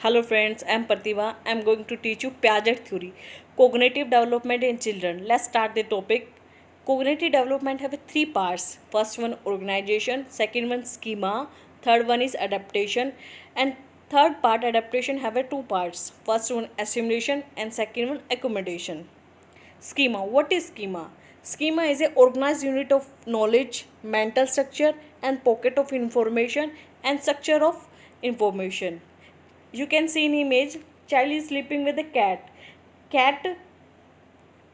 Hello friends, I am Pratibha. I am going to teach you Piaget theory, cognitive development in children. Let's start the topic. Cognitive development have three parts. First one organization, second one schema, third one is adaptation, and third part adaptation have two parts. First one assimilation and second one accommodation. Schema. What is schema? Schema is a organized unit of knowledge, mental structure and pocket of information and structure of information. You can see in image child is sleeping with a cat.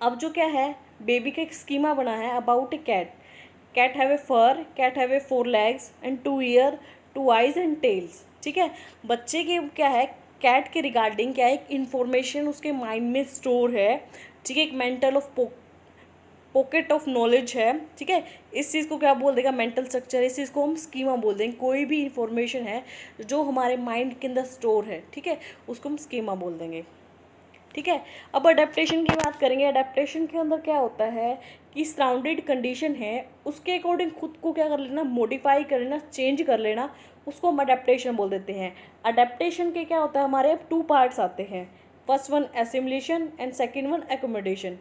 अब जो क्या है baby का एक schema बना है about a cat have a fur, cat have a 4 legs and 2 ear, 2 eyes and tails. ठीक है, बच्चे के क्या है कैट के रिगार्डिंग क्या है एक इन्फॉर्मेशन उसके माइंड में स्टोर है. ठीक है, एक mental of pocket of knowledge है. ठीक है, इस चीज़ को क्या बोल देगा मेंटल स्ट्रक्चर. इस चीज़ को हम स्कीमा बोल देंगे. कोई भी इंफॉर्मेशन है जो हमारे माइंड के अंदर स्टोर है, ठीक है, उसको हम स्कीमा बोल देंगे. ठीक है, अब अडेप्टेशन की बात करेंगे. अडेप्टेशन के अंदर क्या होता है कि सराउंडेड कंडीशन है उसके अकॉर्डिंग खुद को क्या कर लेना, मॉडिफाई कर लेना, चेंज कर लेना, उसको हम अडेप्टेशन बोल देते हैं. अडेप्टेशन के क्या होता है हमारे 2 पार्ट्स आते हैं. First one assimilation and second one accommodation.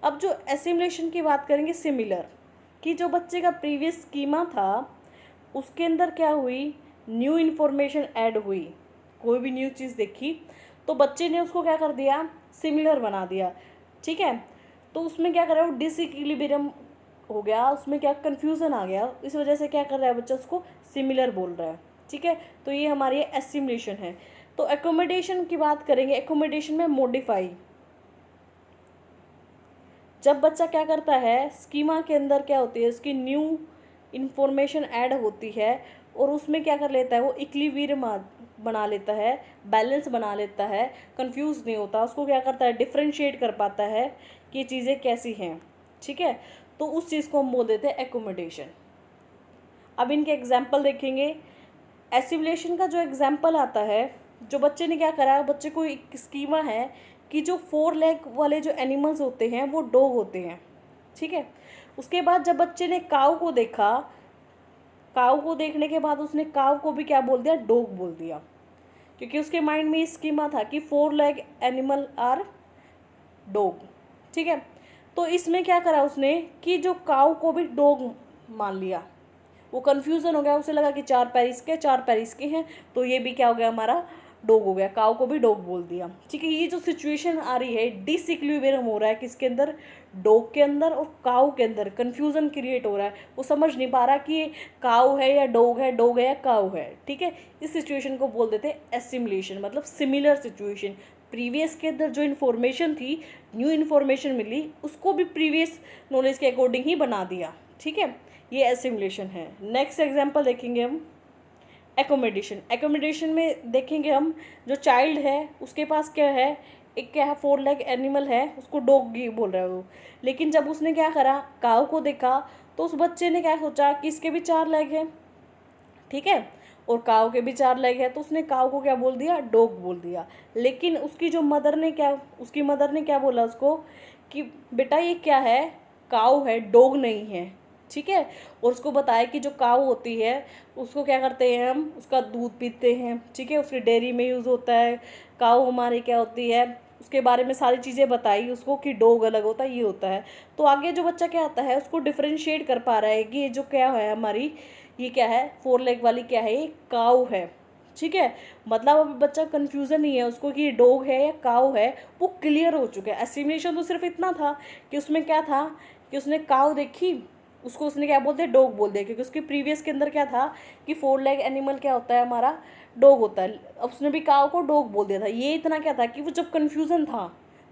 अब जो एसिमुलेशन की बात करेंगे सिमिलर कि जो बच्चे का प्रीवियस स्कीमा था उसके अंदर क्या हुई, न्यू इन्फॉर्मेशन ऐड हुई, कोई भी न्यू चीज़ देखी तो बच्चे ने उसको क्या कर दिया, सिमिलर बना दिया. ठीक है, तो उसमें क्या कर रहा है वो डिसइक्विलिब्रियम हो गया, उसमें क्या कन्फ्यूज़न आ गया, इस वजह से क्या कर रहा है बच्चा उसको सिमिलर बोल रहा है. ठीक है, तो ये हमारी एसिमुलेशन है. तो एकोमोडेशन की बात करेंगे. एकोमोडेशन में मॉडिफाई, जब बच्चा क्या करता है स्कीमा के अंदर क्या होती है उसकी न्यू इन्फॉर्मेशन ऐड होती है और उसमें क्या कर लेता है वो इक्विलिब्रियम बना लेता है, बैलेंस बना लेता है, कंफ्यूज नहीं होता, उसको क्या करता है डिफ्रेंशिएट कर पाता है कि ये चीज़ें कैसी हैं. ठीक है, तो उस चीज़ को हम बोल देते हैं एकोमोडेशन. अब इनके एग्जाम्पल देखेंगे. एसिमुलेशन का जो एग्जाम्पल आता है, जो बच्चे ने क्या करा, बच्चे को एक स्कीमा है कि जो 4 लेग वाले जो एनिमल्स होते हैं वो डॉग होते हैं. ठीक है, उसके बाद जब बच्चे ने काऊ को देखा, काऊ को देखने के बाद उसने काऊ को भी क्या बोल दिया, डॉग बोल दिया, क्योंकि उसके माइंड में ये स्कीमा था कि 4 लेग एनिमल आर डॉग. ठीक है, तो इसमें क्या करा उसने कि जो काऊ को भी डॉग मान लिया. वो कन्फ्यूज़न हो गया, उसे लगा कि 4 पैर इसके 4 पैर इसके हैं, तो ये भी क्या हो गया हमारा डॉग हो गया, काऊ को भी डॉग बोल दिया. ठीक है, ये जो सिचुएशन आ रही है डिसइक्विलिब्रियम हो रहा है किसके अंदर, डॉग के अंदर और काऊ के अंदर. कन्फ्यूज़न क्रिएट हो रहा है, वो समझ नहीं पा रहा कि ये काऊ है या डॉग है, डॉग है या काऊ है. ठीक है, इस सिचुएशन को बोल देते हैं एसिमुलेशन, मतलब सिमिलर सिचुएशन. प्रीवियस के अंदर जो इन्फॉर्मेशन थी, न्यू इन्फॉर्मेशन मिली, उसको भी प्रीवियस नॉलेज के अकॉर्डिंग ही बना दिया. ठीक है, ये एसिमुलेशन है. नेक्स्ट एग्जांपल देखेंगे हम एकोमोडेशन. एकोमोडेशन में देखेंगे हम जो चाइल्ड है उसके पास क्या है, एक क्या है 4 लेग एनिमल है, उसको डॉग बोल रहा है वो. लेकिन जब उसने क्या करा काऊ को देखा तो उस बच्चे ने क्या सोचा कि इसके भी 4 लेग हैं. ठीक है, और काऊ के भी 4 लेग है, तो उसने काऊ को क्या बोल दिया, डॉग बोल दिया. लेकिन उसकी जो मदर ने क्या, उसकी मदर ने क्या बोला उसको कि बेटा ये क्या है, काऊ है, डॉग नहीं है. ठीक है, और उसको बताया कि जो काऊ होती है उसको क्या करते हैं हम, उसका दूध पीते हैं. ठीक है, उसकी डेयरी में यूज़ होता है. काऊ हमारी क्या होती है, उसके बारे में सारी चीज़ें बताई उसको कि डॉग अलग होता है, ये होता है. तो आगे जो बच्चा क्या आता है उसको डिफ्रेंशिएट कर पा रहा है कि ये जो क्या है हमारी, ये क्या है 4 लेग वाली क्या है, ये काऊ है. ठीक है, मतलब अभी बच्चा कन्फ्यूज़न नहीं है उसको कि ये डॉग है या काऊ है, वो क्लियर हो चुका है. एस्टिमेशन तो सिर्फ इतना था कि उसमें क्या था कि उसने काऊ देखी, उसको उसने क्या बोल दिया, डॉग बोल दिया, क्योंकि उसके प्रीवियस के अंदर क्या था कि 4 लेग एनिमल क्या होता है हमारा, डॉग होता है. अब उसने भी काऊ को डॉग बोल दिया था. ये इतना क्या था कि वो जब कन्फ्यूज़न था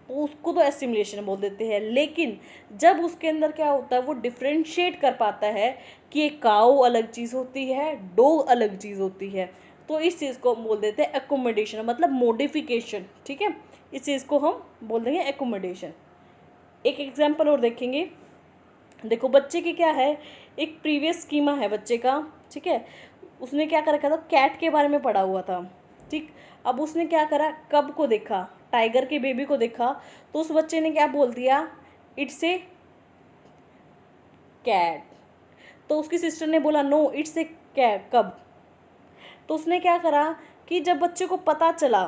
तो उसको तो एस्टिमेशन बोल देते हैं. लेकिन जब उसके अंदर क्या होता है वो डिफ्रेंशिएट कर पाता है कि एक काऊ अलग चीज़ होती है, डॉग अलग चीज़ होती है, तो इस चीज़ को हम बोल देते हैं एकोमोडेशन, मतलब मॉडिफिकेशन. ठीक है, इस चीज़ को हम बोल देंगे एकोमोडेशन. एक एग्जाम्पल और देखेंगे. देखो बच्चे की क्या है, एक प्रीवियस स्कीमा है बच्चे का. ठीक है, उसने क्या कर रखा था, कैट के बारे में पढ़ा हुआ था. ठीक, अब उसने क्या करा, कब को देखा, टाइगर के बेबी को देखा, तो उस बच्चे ने क्या बोल दिया, इट्स ए कैट. तो उसकी सिस्टर ने बोला नो इट्स ए कैट, कब. तो उसने क्या करा कि जब बच्चे को पता चला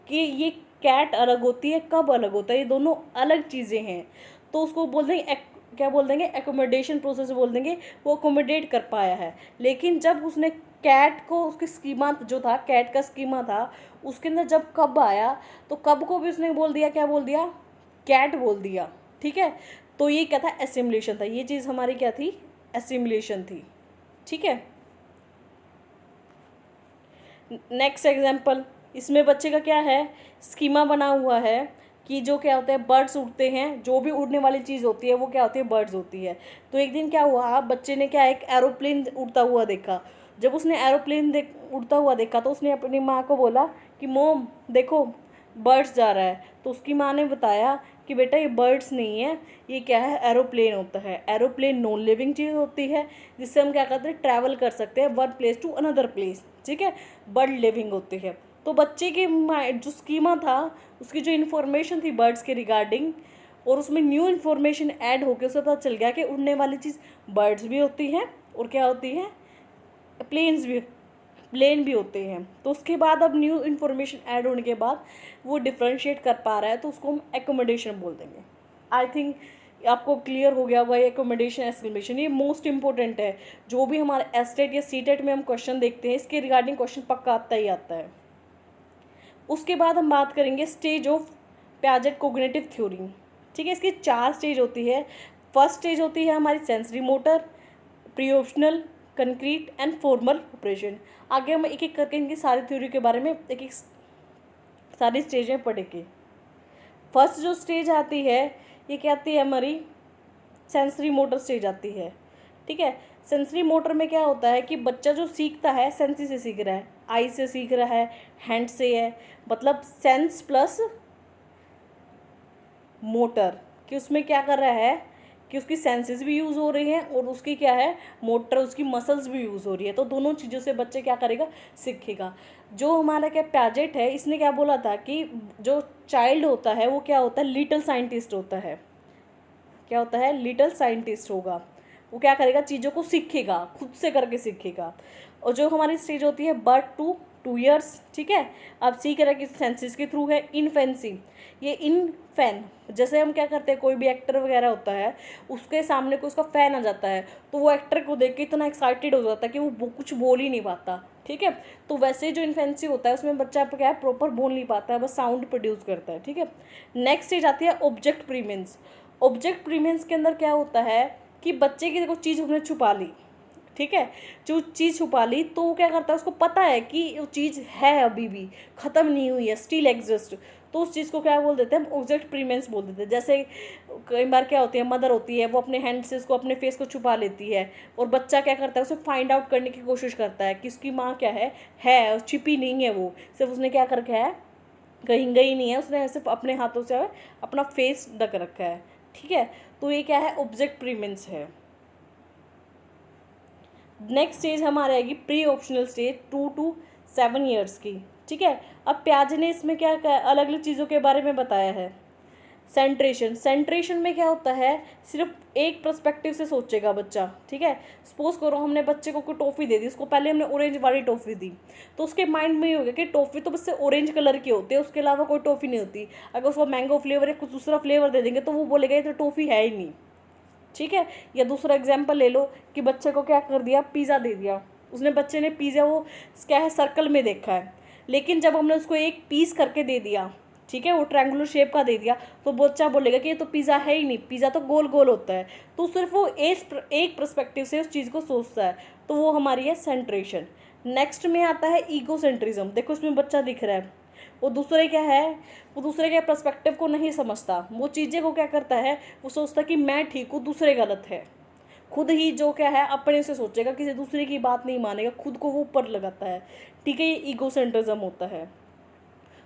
कि ये कैट अलग होती है, कब अलग होता है, ये दोनों अलग चीज़ें हैं, तो उसको बोल देंगे क्या बोल देंगे, एकोमोडेशन प्रोसेस बोल देंगे, वो अकोमोडेट कर पाया है। लेकिन जब उसने कैट को, उसकी स्कीमा जो था, कैट का स्कीमा था, उसके अंदर जब कब आया तो कब को भी उसने बोल दिया, क्या बोल दिया, कैट बोल दिया। ठीक है, तो ये क्या था, एसिमुलेशन था। ये चीज़ हमारी क्या थी, एसिमुलेशन थी। ठीक है, नेक्स्ट एग्जाम्पल, इसमें बच्चे का क्या है, स्कीमा बना हुआ है कि जो क्या होता है, बर्ड्स उड़ते हैं, जो भी उड़ने वाली चीज़ होती है वो क्या होती है, बर्ड्स होती है। तो एक दिन क्या हुआ, बच्चे ने क्या, एक एरोप्लेन उड़ता हुआ देखा। जब उसने एरोप्लेन उड़ता हुआ देखा तो उसने अपनी माँ को बोला कि मोम देखो बर्ड्स जा रहा है। तो उसकी माँ ने बताया कि बेटा ये बर्ड्स नहीं है, ये क्या है, एरोप्लेन होता है। एरोप्लेन नॉन लिविंग चीज़ होती है जिससे हम क्या करते हैं, ट्रैवल कर सकते हैं one place to another place. ठीक है, बर्ड लिविंग होती है। तो बच्चे की जो स्कीमा था, उसकी जो इन्फॉर्मेशन थी बर्ड्स के रिगार्डिंग, और उसमें न्यू इन्फॉर्मेशन ऐड होकर उसे पता चल गया कि उड़ने वाली चीज़ बर्ड्स भी होती हैं और क्या होती हैं, प्लेन भी होते हैं। तो उसके बाद अब न्यू इन्फॉर्मेशन ऐड होने के बाद वो डिफ्रेंशिएट कर पा रहा है, तो उसको हम एकोमोडेशन बोल देंगे। आई थिंक आपको क्लियर हो गया होगा ये एकोमोडेशन एस्टिमेशन, ये मोस्ट इंपॉर्टेंट है। जो भी हमारे एस्टेट या सीटेट में हम क्वेश्चन देखते हैं, इसके रिगार्डिंग क्वेश्चन पक्का आता ही आता है। उसके बाद हम बात करेंगे stage of Piaget cognitive theory. ठीक है, इसकी 4 स्टेज होती है। फर्स्ट स्टेज होती है हमारी sensory motor, pre-optional, concrete and formal operation. आगे हम एक एक करके इनकी सारी थ्योरी के बारे में एक एक सारी स्टेजें पढ़ेंगे। फर्स्ट जो स्टेज आती है, ये क्या आती है, हमारी सेंसरी मोटर स्टेज आती है। ठीक है, सेंसरी मोटर में क्या होता है कि बच्चा जो सीखता है, सेंसी से सीख रहा है, आई से सीख रहा है, हैंड से है, मतलब सेंस प्लस मोटर, कि उसमें क्या कर रहा है कि उसकी सेंसेस भी यूज़ हो रही हैं और उसकी क्या है, मोटर, उसकी मसल्स भी यूज़ हो रही है। तो दोनों चीज़ों से बच्चे क्या करेगा, सीखेगा। जो हमारा क्या पियाजेट है, इसने क्या बोला था कि जो चाइल्ड होता है वो क्या होता है, लिटिल साइंटिस्ट होता है। क्या होता है, लिटिल साइंटिस्ट होगा। वो क्या करेगा, चीज़ों को सीखेगा, खुद से करके सीखेगा। और जो हमारी स्टेज होती है बर्थ टू 2 ईयर्स, ठीक है, अब सीख रहा है कि सेंसेस के थ्रू है। इनफेंसी, ये इनफैन, जैसे हम क्या करते हैं, कोई भी एक्टर वगैरह होता है, उसके सामने को उसका फ़ैन आ जाता है, तो वो एक्टर को देख के इतना एक्साइटेड हो जाता है कि वो कुछ बोल ही नहीं पाता। ठीक है, तो वैसे जो इन्फेंसी होता है उसमें बच्चा क्या है, प्रॉपर बोल नहीं पाता है, बस साउंड प्रोड्यूस करता है। ठीक है, नेक्स्ट स्टेज आती है ऑब्जेक्ट प्रीमेंस। ऑब्जेक्ट प्रीमेंस के अंदर क्या होता है कि बच्चे की देखो चीज़ उसने छुपा ली। ठीक है, जो चीज़ छुपा ली तो वो क्या करता है, उसको पता है कि वो चीज़ है, अभी भी ख़त्म नहीं हुई है, स्टिल एग्जिस्ट। तो उस चीज़ को क्या बोल देते हैं, हम ऑब्जेक्ट प्रीमेंस बोल देते हैं। जैसे कई बार क्या होती है, मदर होती है, वो अपने हैंड से उसको, अपने फेस को छुपा लेती है, और बच्चा क्या करता है, उसे फाइंड आउट करने की कोशिश करता है कि उसकी माँ क्या है, छिपी नहीं है वो, सिर्फ उसने क्या कर रखा है, कहीं गई नहीं है, उसने सिर्फ अपने हाथों से अपना फेस ढक रखा है। ठीक है, तो ये क्या है, ऑब्जेक्ट प्रीमेंस है। नेक्स्ट स्टेज हमारे आएगी pre optional stage, 2 to 7 years की। ठीक है, अब प्याज ने इसमें क्या अलग अलग चीज़ों के बारे में बताया है। सेंट्रेशन, सेंट्रेशन में क्या होता है, सिर्फ एक पर्सपेक्टिव से सोचेगा बच्चा। ठीक है, सपोज करो हमने बच्चे को कोई टॉफ़ी दे दी, उसको पहले हमने ऑरेंज वाली टॉफ़ी दी, तो उसके माइंड में ये हो गया कि टॉफ़ी तो बस ऑरेंज कलर की होती है, उसके अलावा कोई टॉफ़ी नहीं होती। अगर उसको मैंगो फ्लेवर या कुछ दूसरा फ्लेवर दे देंगे तो वो बोलेगा ये तो टॉफ़ी है ही नहीं। ठीक है, या दूसरा एग्जाम्पल ले लो कि बच्चे को क्या कर दिया, पिज़्ज़ा दे दिया, उसने बच्चे ने पिज़्ज़ा वो क्या है, सर्कल में देखा है, लेकिन जब हमने उसको एक पीस करके दे दिया, ठीक है, वो ट्रायंगुलर शेप का दे दिया, तो बच्चा बोलेगा कि ये तो पिज़्ज़ा है ही नहीं, पिज़्ज़ा तो गोल गोल होता है। तो सिर्फ वो एक पर्सपेक्टिव से उस चीज़ को सोचता है, तो वो हमारी है सेंट्रेशन। नेक्स्ट में आता है ईगोसेंट्रिज्म। देखो इसमें बच्चा दिख रहा है, वो दूसरे क्या है, वो दूसरे के पर्सपेक्टिव को नहीं समझता, वो चीज़ें को क्या करता है, वो सोचता कि मैं ठीक हूँ, दूसरे गलत है। खुद ही जो क्या है, अपने से सोचेगा, किसी दूसरे की बात नहीं मानेगा, खुद को वो ऊपर लगाता है। ठीक है, ये ईगोसेंट्रिज्म होता है।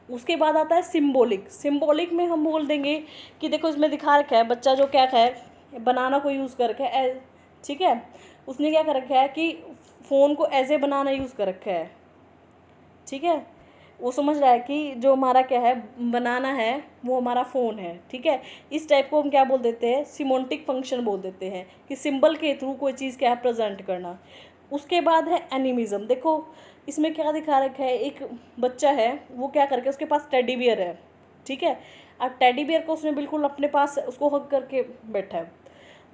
उसके बाद आता है सिम्बॉलिक। सिम्बॉलिक में हम बोल देंगे कि देखो इसमें दिखा रखा है, बच्चा जो क्या है, बनाना को यूज़ कर रखा है। ठीक है, उसने क्या कर रखा है कि फ़ोन को एज ए बनाना यूज़ कर रखा है। ठीक है, वो समझ रहा है कि जो हमारा क्या है, बनाना है, वो हमारा फ़ोन है। ठीक है, इस टाइप को हम क्या बोल देते हैं, सिमोंटिक फंक्शन बोल देते हैं, कि सिंबल के थ्रू कोई चीज़ क्या है, प्रेजेंट करना। उसके बाद है एनिमिज्म। देखो इसमें क्या दिखा रखा है, एक बच्चा है वो क्या करके, उसके पास टेडी बियर है, ठीक है। अब टेडी बियर को उसने बिल्कुल अपने पास उसको हग करके बैठा है।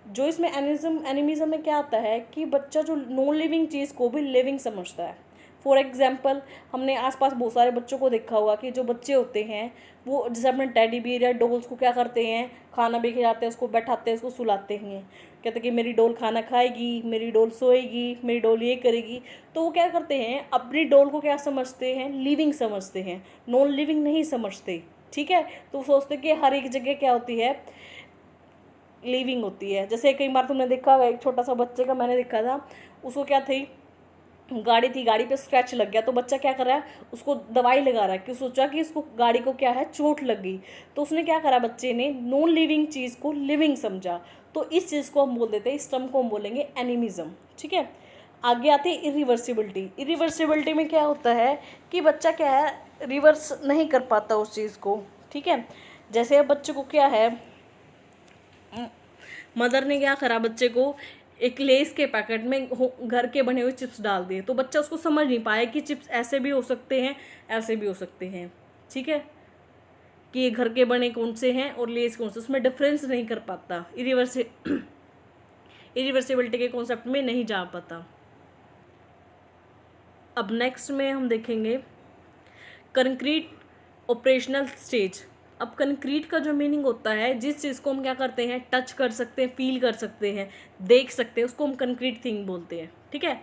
जो इसमें एनिमिज्म में क्या आता है कि बच्चा जो नॉन लिविंग चीज़ को भी लिविंग समझता है। फॉर एग्जाम्पल, हमने आसपास बहुत सारे बच्चों को देखा होगा कि जो बच्चे होते हैं वो जैसे अपने टेडी बियर या डॉल्स को क्या करते हैं, खाना भी खिलाते हैं, उसको बैठाते हैं, उसको सुलाते हैं, कहते हैं कि मेरी डॉल खाना खाएगी, मेरी डॉल सोएगी, मेरी डॉल ये करेगी। तो वो क्या करते हैं, अपनी डॉल को क्या समझते हैं, लिविंग समझते हैं, नॉन लिविंग नहीं समझते, ठीक है। तो वो सोचते कि हर एक जगह क्या होती है, लिविंग होती है। जैसे कई बार तुमने देखा होगा, एक छोटा सा बच्चे का मैंने देखा था, उसको क्या थी, गाड़ी थी, गाड़ी पे स्क्रैच लग गया, तो बच्चा क्या कर रहा है, उसको दवाई लगा रहा है, कि सोचा कि इसको गाड़ी को क्या है, चोट लग गई। तो उसने क्या करा, बच्चे ने नॉन लिविंग चीज़ को लिविंग समझा। तो इस चीज़ को हम बोल देते हैं, इस टर्म को हम बोलेंगे एनिमिज्म, ठीक है। आगे आते हैं इरिवर्सिबिलिटी। इरिवर्सिबिलिटी में क्या होता है कि बच्चा क्या है, रिवर्स नहीं कर पाता उस चीज़ को, ठीक है। जैसे अब बच्चे को क्या है, मदर ने क्या करा, बच्चे को एक लेस के पैकेट में घर के बने हुए चिप्स डाल दिए, तो बच्चा उसको समझ नहीं पाया कि चिप्स ऐसे भी हो सकते हैं, ऐसे भी हो सकते हैं, ठीक है, कि ये घर के बने कौन से हैं और लेस कौन से, उसमें डिफरेंस नहीं कर पाता, इरिवर्सिबिलिटी के कॉन्सेप्ट में नहीं जा पाता। अब नेक्स्ट में हम देखेंगे कंक्रीट ऑपरेशनल स्टेज। अब कंक्रीट का जो मीनिंग होता है, जिस चीज़ को हम क्या करते हैं, टच कर सकते हैं, फील कर सकते हैं, देख सकते हैं, उसको हम कंक्रीट थिंग बोलते हैं, ठीक है।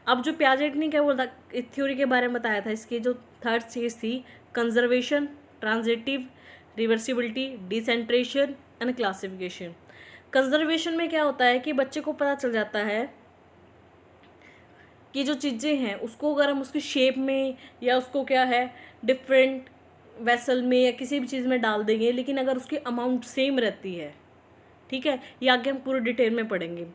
अब जो पियाजेट ने क्या बोला, थ्योरी के बारे में बताया था, इसकी जो थर्ड स्टेज थी, conservation, transitive, reversibility, decentration and classification. Conservation में क्या होता है कि बच्चे को पता चल जाता है कि जो चीज़ें हैं उसको अगर हम उसकी शेप में या उसको क्या है डिफरेंट वेसल में या किसी भी चीज़ में डाल देंगे, लेकिन अगर उसकी अमाउंट सेम रहती है, ठीक है, ये आगे हम पूरे डिटेल में पढ़ेंगे।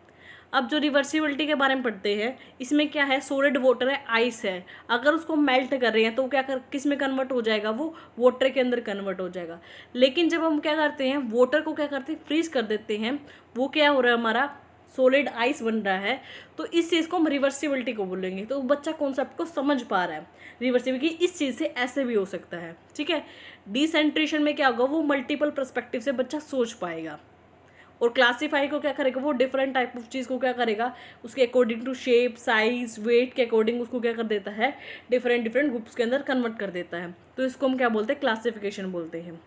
अब जो रिवर्सिबिलिटी के बारे में पढ़ते हैं, इसमें क्या है, सॉलिड वाटर है, आइस है, अगर उसको मेल्ट कर रहे हैं तो क्या कर, किस में कन्वर्ट हो जाएगा, वो वाटर के अंदर कन्वर्ट हो जाएगा। लेकिन जब हम क्या करते हैं, वाटर को क्या करते हैं, फ्रीज कर देते हैं, वो क्या हो रहा है, हमारा सॉलिड आइस बन रहा है। तो इस चीज़ को हम रिवर्सिबिलिटी को बोलेंगे। तो बच्चा कॉन्सेप्ट को समझ पा रहा है, रिवर्सिबिलिटी इस चीज़ से ऐसे भी हो सकता है, ठीक है। डिसेंट्रेशन में क्या होगा, वो मल्टीपल पर्सपेक्टिव से बच्चा सोच पाएगा। और क्लासीफाई को क्या करेगा, वो डिफरेंट टाइप ऑफ चीज़ को क्या करेगा, उसके according to shape, size, weight के अकॉर्डिंग उसको क्या कर देता है, डिफरेंट ग्रुप्स के अंदर कन्वर्ट कर देता है। तो इसको हम क्या बोलते हैं, क्लासिफिकेशन बोलते हैं।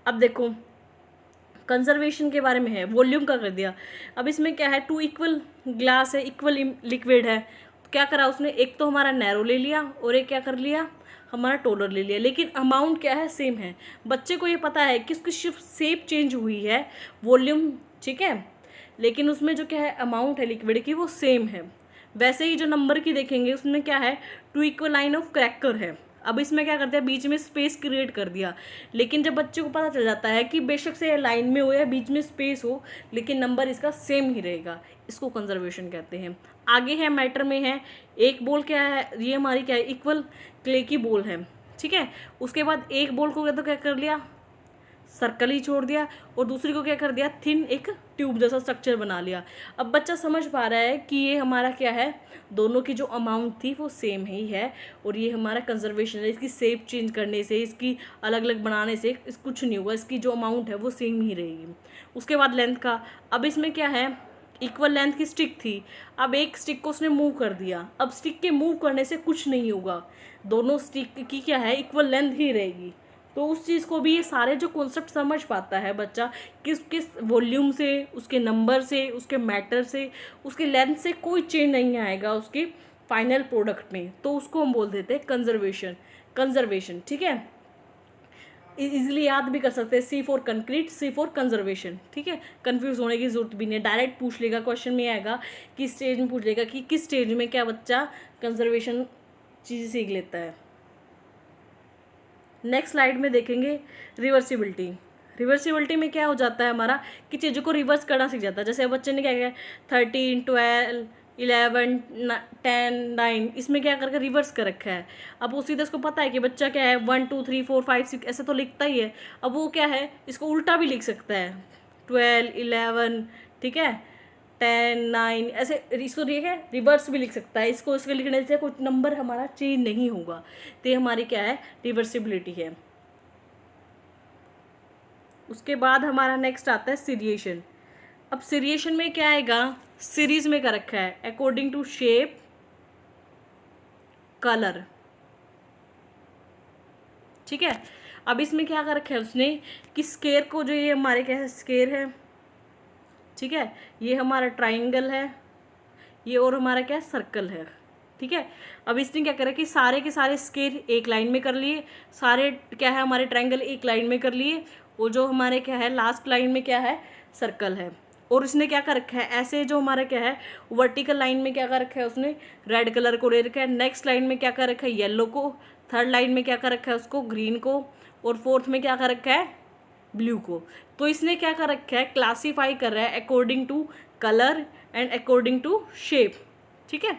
अब देखो कंजर्वेशन के बारे में है, वॉल्यूम का कर दिया। अब इसमें क्या है, 2 इक्वल ग्लास है, इक्वल लिक्विड है, तो क्या करा उसने, एक तो हमारा नैरो ले लिया और एक क्या कर लिया, हमारा टोलर ले लिया, लेकिन अमाउंट क्या है, सेम है। बच्चे को ये पता है कि उसकी सिर्फ शेप चेंज हुई है, वॉल्यूम ठीक है, लेकिन उसमें जो क्या है अमाउंट है लिक्विड की वो सेम है। वैसे ही जो नंबर की देखेंगे उसमें क्या है, 2 इक्वल लाइन ऑफ क्रैकर है। अब इसमें क्या करते हैं, बीच में स्पेस क्रिएट कर दिया, लेकिन जब बच्चे को पता चल जाता है कि बेशक से लाइन में हो या बीच में स्पेस हो, लेकिन नंबर इसका सेम ही रहेगा, इसको कंजर्वेशन कहते हैं। आगे है मैटर में है, एक बॉल क्या है, ये हमारी क्या है, इक्वल क्ले की बॉल है, ठीक है। उसके बाद एक बॉल को क्या कर लिया, सर्कल ही छोड़ दिया, और दूसरी को क्या कर दिया, थिन एक ट्यूब जैसा स्ट्रक्चर बना लिया। अब बच्चा समझ पा रहा है कि ये हमारा क्या है, दोनों की जो अमाउंट थी वो सेम ही है, और ये हमारा कंजर्वेशन है, इसकी शेप चेंज करने से, इसकी अलग अलग बनाने से कुछ नहीं हुआ, इसकी जो अमाउंट है वो सेम ही रहेगी। उसके बाद लेंथ का, अब इसमें क्या है, इक्वल लेंथ की स्टिक थी, अब एक स्टिक को उसने मूव कर दिया, अब स्टिक के मूव करने से कुछ नहीं होगा, दोनों स्टिक की क्या है, इक्वल लेंथ ही रहेगी। तो उस चीज़ को भी ये सारे जो कॉन्सेप्ट समझ पाता है बच्चा, किस किस वॉल्यूम से, उसके नंबर से, उसके मैटर से, उसके लेंथ से कोई चेंज नहीं आएगा उसके फाइनल प्रोडक्ट में, तो उसको हम बोल देते हैं कंजर्वेशन, ठीक है। इजीली याद भी कर सकते हैं, C for concrete, C for conservation, ठीक है। कंफ्यूज होने की जरूरत भी नहीं, डायरेक्ट पूछ लेगा, क्वेश्चन में आएगा कि स्टेज में पूछ लेगा कि किस स्टेज में क्या बच्चा कंजर्वेशन चीज़ सीख लेता है। नेक्स्ट स्लाइड में देखेंगे रिवर्सिबिलिटी में क्या हो जाता है हमारा, कि चीज़ों को रिवर्स करना सीख जाता है। जैसे बच्चे ने क्या किया, 13, 12, 11, 10, 9, इसमें क्या करके रिवर्स कर रखा है। अब उसी तरह उसको पता है कि बच्चा क्या है 1, 2, 3, 4, 5, 6 ऐसे तो लिखता ही है, अब वो क्या है इसको उल्टा भी लिख सकता है, 12, 11, ठीक है, 10, 9 ऐसे इसको देखिए रिवर्स भी लिख सकता है, इसको इसके लिखने से कुछ नंबर हमारा चेंज नहीं होगा, तो ये हमारी क्या है, रिवर्सिबिलिटी है। उसके बाद हमारा नेक्स्ट आता है सीरिएशन। अब सीरिएशन में क्या आएगा, सीरीज में क्या रखा है, अकॉर्डिंग टू शेप कलर, ठीक है। अब इसमें क्या कर रखा है उसने कि स्केयर को, जो ये हमारे क्या है, स्केयर है, ठीक है, ये हमारा ट्राइंगल है, ये और हमारा क्या है, सर्कल है, ठीक है। अब इसने क्या करा कि सारे के सारे स्केयर एक लाइन में कर लिए, सारे क्या है हमारे ट्राइंगल एक लाइन में कर लिए, और जो हमारे क्या है लास्ट लाइन में क्या है, सर्कल है। और इसने क्या कर रखा है, ऐसे जो हमारा क्या है वर्टिकल लाइन में क्या कर रखा है उसने, रेड कलर को ले रखा है, नेक्स्ट लाइन में क्या कर रखा है, येलो को, थर्ड लाइन में क्या कर रखा है उसको, ग्रीन को, और फोर्थ में क्या कर रखा है, ब्लू को। तो इसने क्या कर रखा है, क्लासीफाई कर रहा है according to colour and according to shape, ठीक है।